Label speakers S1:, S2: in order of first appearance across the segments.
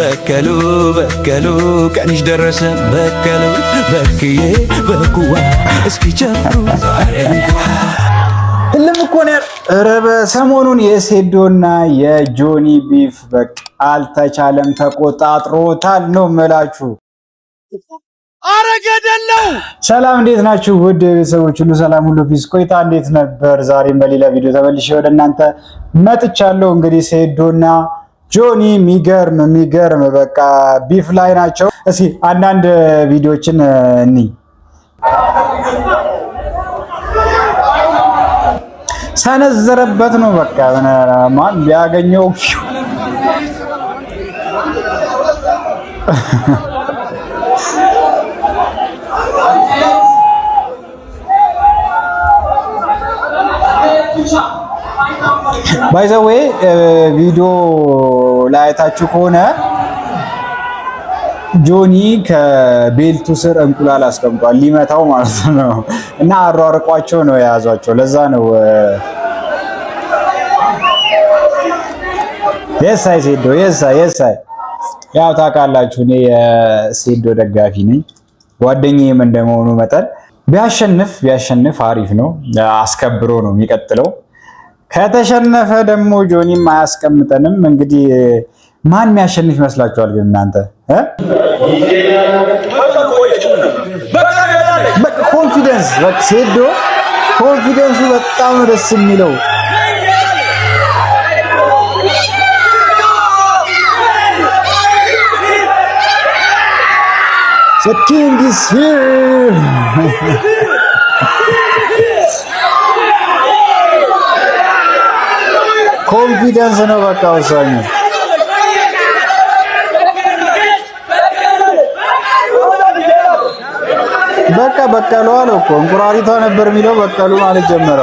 S1: በከሉ በከሉ ቀንሽ ደረሰ በከሉ በክዬ በኩዋ እስኪ ጨፍሩ
S2: ሁሉም እኮ ነው። ኧረ በሰሞኑን የሴዶና የጆኒ ቢፍ በቃ አልተቻለም፣ ተቆጣጥሮታል ነው መላችሁ።
S3: አረገደለው።
S2: ሰላም እንዴት ናችሁ? ውድ ቤተሰቦች ሁሉ ሰላም ሁሉ ፒስ፣ ቆይታ እንዴት ነበር? ዛሬም በሌላ ቪዲዮ ተመልሼ ወደ እናንተ መጥቻለሁ። እንግዲህ ሴዶና ጆኒ የሚገርም በቃ ቢፍ ላይ ናቸው። እስኪ አንዳንድ ቪዲዮችን እንይ። ሰነዘረበት ነው በቃ ማን ቢያገኘው ባይ ዘ ዌይ ቪዲዮ ላይ አይታችሁ ከሆነ ጆኒ ከቤልቱ ስር እንቁላል አስቀምጧል ሊመታው ማለት ነው። እና አሯርቋቸው ነው የያዟቸው። ለዛ ነው የሳይ ሴዶ የሳይ ያው ታውቃላችሁ እኔ የሴዶ ደጋፊ ነኝ። ጓደኛዬም እንደመሆኑ መጠን ቢያሸንፍ አሪፍ ነው። አስከብሮ ነው የሚቀጥለው። ከተሸነፈ ደግሞ ጆኒም አያስቀምጠንም። እንግዲህ ማን የሚያሸንፍ ይመስላችኋል ግን እናንተ? ኮንፊደንስ ሴዶ ኮንፊደንሱ በጣም ነው ደስ የሚለው። The king is here. ኮንፊደንስ ነው በቃ ወሳኙ። በቃ በቀሉ አለው እኮ እንቁራሪቷ ነበር የሚለው በቀሉ ማለት ጀመረ።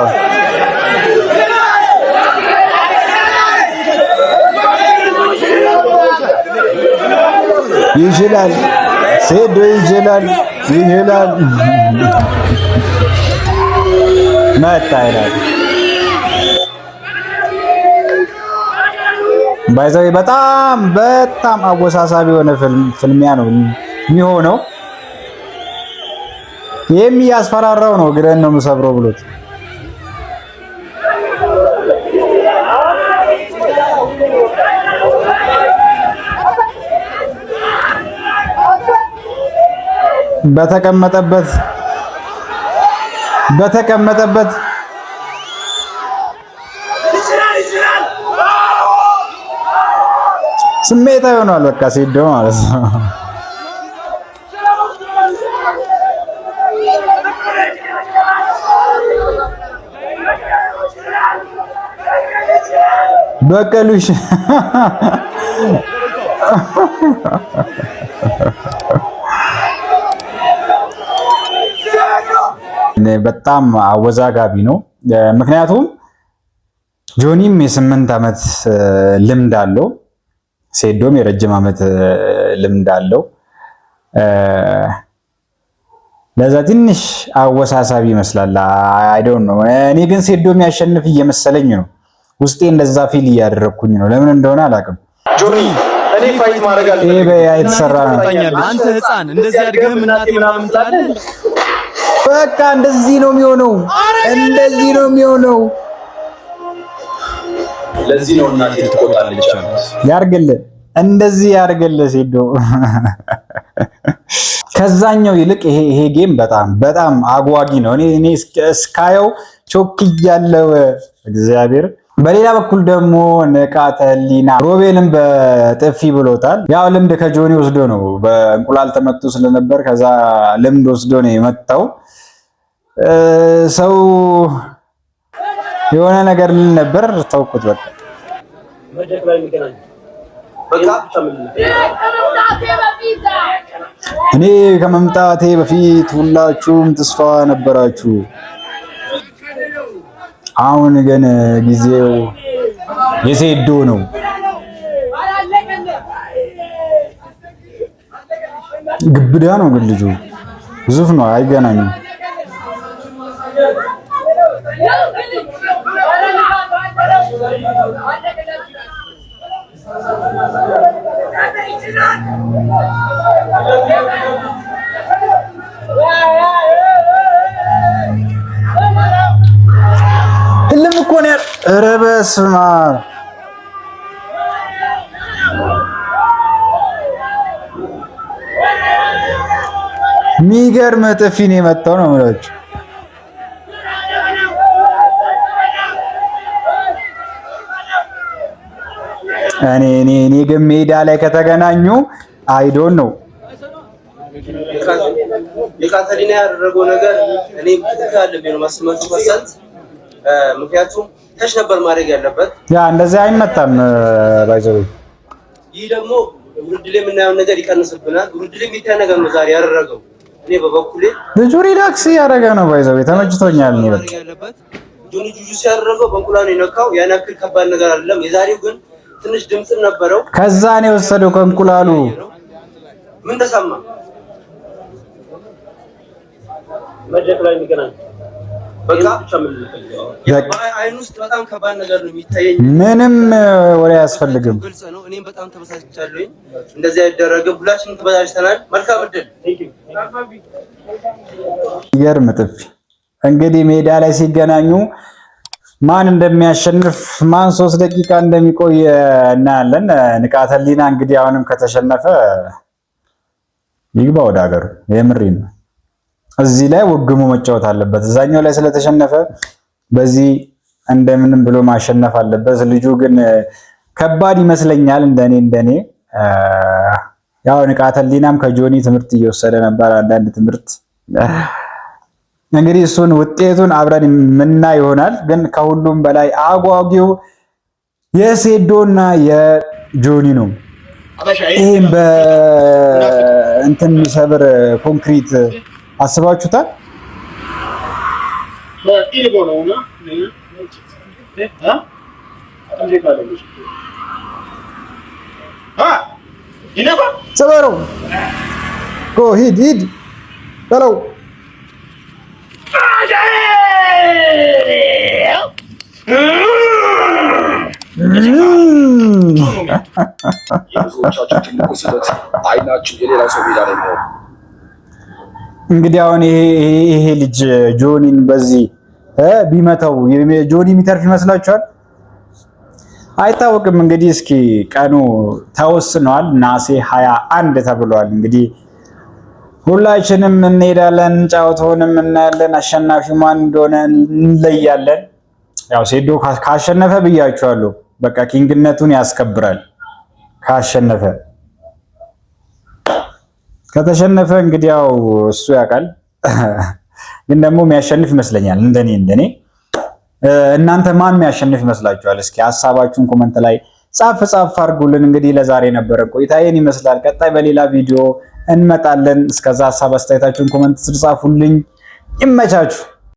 S2: ይችላል ሴዶ ይችላል መጣ ይላል። ባይዘው በጣም አወሳሳቢ የሆነ ፍልሚያ ነው የሚሆነው። የሚያስፈራራው ነው ግረን ነው የምሰብረው ብሎት በተቀመጠበት ስሜታዊ ሆኗል በቃ ሴዶ ማለት ነው። በቀሉሽ በጣም አወዛጋቢ ነው። ምክንያቱም ጆኒም የ8 ዓመት ልምድ አለው፣ ሴዶም የረጅም ዓመት ልምድ አለው። ለዛ ትንሽ አወሳሳቢ ይመስላል። አይ ዶንት ኖ። እኔ ግን ሴዶ የሚያሸንፍ እየመሰለኝ ነው። ውስጤ እንደዛ ፊል እያደረኩኝ ነው። ለምን እንደሆነ አላውቅም።
S4: ጆኒ እኔ ፋይት ማድረግ አለብኝ።
S2: ይሄ የተሰራ ነው።
S3: አንተ ህፃን እንደዚህ አድርገህም እናቴ ምናምን ትላለህ።
S2: በቃ እንደዚህ ነው የሚሆነው።
S4: ለዚህ ነው እናቴ ትቆጣለች።
S2: ያርግልህ፣ እንደዚህ ያርግልህ ሴዶ። ከዛኛው ይልቅ ይሄ ጌም በጣም አጓጊ ነው። እኔ እስካየው ቾክያለሁ እግዚአብሔር። በሌላ በኩል ደግሞ ንቃተ ህሊና ሮቤልን በጥፊ ብሎታል። ያው ልምድ ከጆኒ ወስዶ ነው። በእንቁላል ተመቶ ስለነበር ከዛ ልምድ ወስዶ ነው የመጣው። ሰው የሆነ ነገር ምን ነበር ተውኩት በቃ። እኔ ከመምጣቴ በፊት ሁላችሁም ተስፋ ነበራችሁ። አሁን ግን ጊዜው የሴዶ ነው። ግብዳ ነው ግን ልጁ ግዙፍ ነው፣ አይገናኝም። እልም እኮ ነው። ኧረ በስመ አብ የሚገርም ጥፊ ነው የመጣው ነው የምላችሁ። እኔ ግን ሜዳ ላይ ከተገናኙ አይዶን ነው
S4: የካታሊና ያደረገው ነገር እኔ ትክክል አለብኝ ነው ማስመጡ ፈሰንት ምክንያቱም ተሽ ነበር ማድረግ ያለበት።
S2: ያ እንደዚህ አይመጣም ባይዘው።
S4: ይህ ደግሞ ውድድር ላይ የምናየው ነገር ይቀንስብናል። ውድድር ላይ የሚታይ ነገር ነው ዛሬ ያደረገው። እኔ በበኩሌ
S2: ልጁ ሪላክስ ያደረገ ነው ባይዘው። ተመችቶኛል ነው
S4: ጆኒ ጁጁ ሲያደረገው በእንቁላል የነካው ያን ያክል ከባድ ነገር አይደለም። የዛሬው ግን ትንሽ ድምጽም ነበረው።
S2: ከዛ ነው የወሰደው ከእንቁላሉ።
S4: ምን ተሰማ? መድረክ ላይ የሚገናኝ በቃ አይን ውስጥ በጣም ከባድ ነገር ነው የሚታየኝ። ምንም
S2: ወሬ አያስፈልግም።
S4: ግልጽ ነው። እኔም በጣም ተበሳጭቻለሁኝ። እንደዚህ አይደረግም። ሁላችንም ተበሳጭተናል። መልካም እድል።
S2: ይገርም ጥፊ። እንግዲህ ሜዳ ላይ ሲገናኙ ማን እንደሚያሸንፍ ማን 3 ደቂቃ እንደሚቆይ እናያለን። ንቃተ ህሊና እንግዲህ አሁንም ከተሸነፈ ይግባ ወደ ሀገሩ። የምሬን ነው። እዚህ ላይ ወግሙ መጫወት አለበት። እዛኛው ላይ ስለተሸነፈ በዚህ እንደምንም ብሎ ማሸነፍ አለበት። ልጁ ግን ከባድ ይመስለኛል እንደኔ ያው ንቃተ ህሊናም ከጆኒ ትምህርት እየወሰደ ነበር። አንዳንድ ትምህርት እንግዲህ እሱን ውጤቱን አብረን የምናይ ይሆናል። ግን ከሁሉም በላይ አጓጊው የሴዶና የጆኒ ነው። ይሄን በእንትን የሚሰብር ኮንክሪት አስባችሁታል? ሰበረው። ጎ ሂድ በለው። እንግዲህ አሁን ይሄ ልጅ ጆኒን በዚህ ቢመታው ጆኒ የሚተርፍ ይመስላችኋል? አይታወቅም። እንግዲህ እስኪ ቀኑ ተወስኗል። ነሐሴ 21 ተብሏል። እንግዲህ ሁላችንም እንሄዳለን፣ ጨዋታውንም እናያለን። አሸናፊ ማን እንደሆነ እንለያለን። ያው ሴዶ ካሸነፈ ብያችኋለሁ፣ በቃ ኪንግነቱን ያስከብራል። ካሸነፈ ከተሸነፈ እንግዲህ ያው እሱ ያውቃል። ግን ደግሞ የሚያሸንፍ ይመስለኛል እንደኔ እናንተ ማን የሚያሸንፍ ይመስላችኋል? እስኪ ሐሳባችሁን ኮመንት ላይ ጻፍ አድርጉልን። እንግዲህ ለዛሬ ነበረ ቆይታ ይሄን ይመስላል። ቀጣይ በሌላ ቪዲዮ እንመጣለን። እስከዛ ሐሳብ አስተያየታችሁን ኮመንት ስር ጻፉልኝ። ይመቻችሁ።